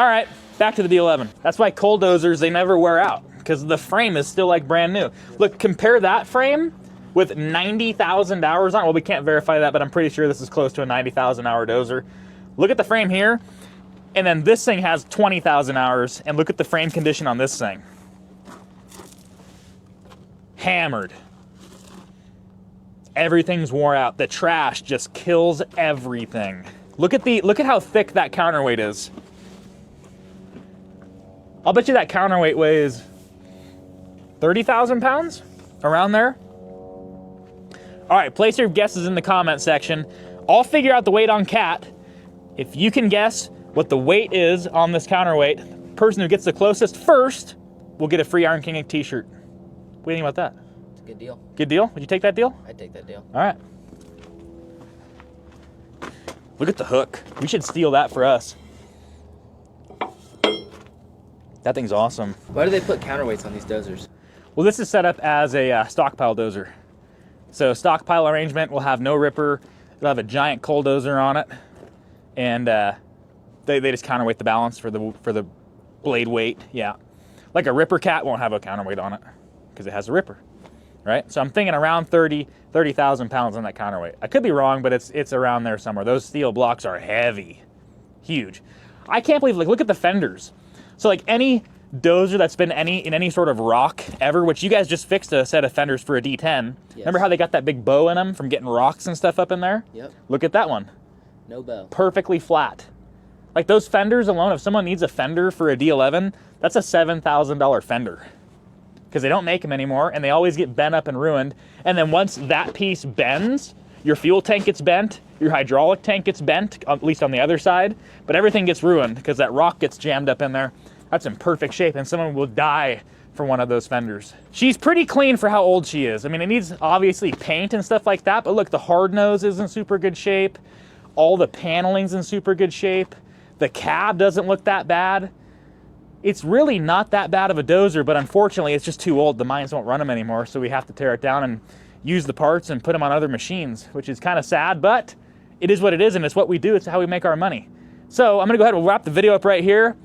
All right, back to the D11. That's why cold dozers, they never wear out because the frame is still like brand new. Look, compare that frame with 90,000 hours on it. Well, we can't verify that, but I'm pretty sure this is close to a 90,000 hour dozer. Look at the frame here, and then this thing has 20,000 hours, and look at the frame condition on this thing. Hammered. Everything's wore out. The trash just kills everything. Look at how thick that counterweight is. I'll bet you that counterweight weighs 30,000 pounds, around there. All right, place your guesses in the comment section. I'll figure out the weight on Cat. If you can guess what the weight is on this counterweight, the person who gets the closest first will get a free Iron King t-shirt. What do you think about that? It's a good deal. Good deal? Would you take that deal? I'd take that deal. All right. Look at the hook. We should steal that for us. That thing's awesome. Why do they put counterweights on these dozers? Well, this is set up as a stockpile dozer. So stockpile arrangement will have no ripper. It'll have a giant cold dozer on it, and they just counterweight the balance for the blade weight. Yeah, like a ripper cat won't have a counterweight on it because it has a ripper, right? So I'm thinking around 30,000 pounds on that counterweight. I could be wrong, but it's around there somewhere. Those steel blocks are heavy, huge. I can't believe, like, look at the fenders. So like any dozer that's been in any sort of rock ever, which you guys just fixed a set of fenders for a D10. Yes. Remember how they got that big bow in them from getting rocks and stuff up in there? Yep. Look at that one. No bow. Perfectly flat. Like those fenders alone, if someone needs a fender for a D11, that's a $7,000 fender. Because they don't make them anymore, and they always get bent up and ruined. And then once that piece bends, your fuel tank gets bent, your hydraulic tank gets bent, at least on the other side, but everything gets ruined because that rock gets jammed up in there. That's in perfect shape, and someone will die for one of those fenders. She's pretty clean for how old she is. I mean, it needs obviously paint and stuff like that, but look, the hard nose is in super good shape. All the paneling's in super good shape. The cab doesn't look that bad. It's really not that bad of a dozer, but unfortunately it's just too old. The mines won't run them anymore, so we have to tear it down and use the parts and put them on other machines, which is kind of sad, but it is what it is, and it's what we do. It's how we make our money. So I'm gonna go ahead and wrap the video up right here.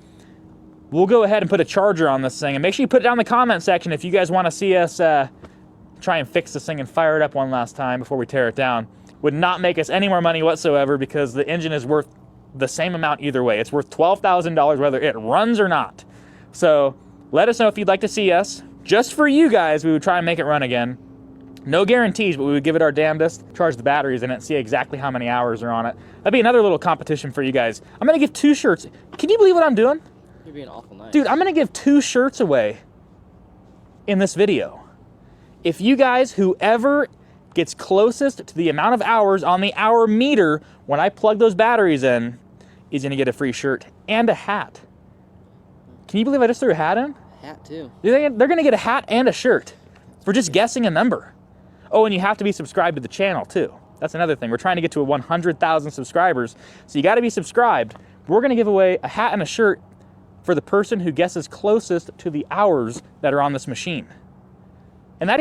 We'll go ahead and put a charger on this thing, and make sure you put it down in the comment section if you guys want to see us try and fix this thing and fire it up one last time before we tear it down. Would not make us any more money whatsoever because the engine is worth the same amount either way. It's worth $12,000 whether it runs or not. So let us know if you'd like to see us. Just for you guys, we would try and make it run again. No guarantees, but we would give it our damnedest, charge the batteries in it, see exactly how many hours are on it. That'd be another little competition for you guys. I'm gonna give 2 shirts. Can you believe what I'm doing? You're being awful nice. Dude, I'm gonna give 2 shirts away in this video. If you guys, whoever gets closest to the amount of hours on the hour meter when I plug those batteries in, is gonna get a free shirt and a hat. Can you believe I just threw a hat in? Hat too. They're gonna get a hat and a shirt for just guessing a number. Oh, and you have to be subscribed to the channel too. That's another thing. We're trying to get to 100,000 subscribers, so you gotta be subscribed. We're gonna give away a hat and a shirt for the person who guesses closest to the hours that are on this machine.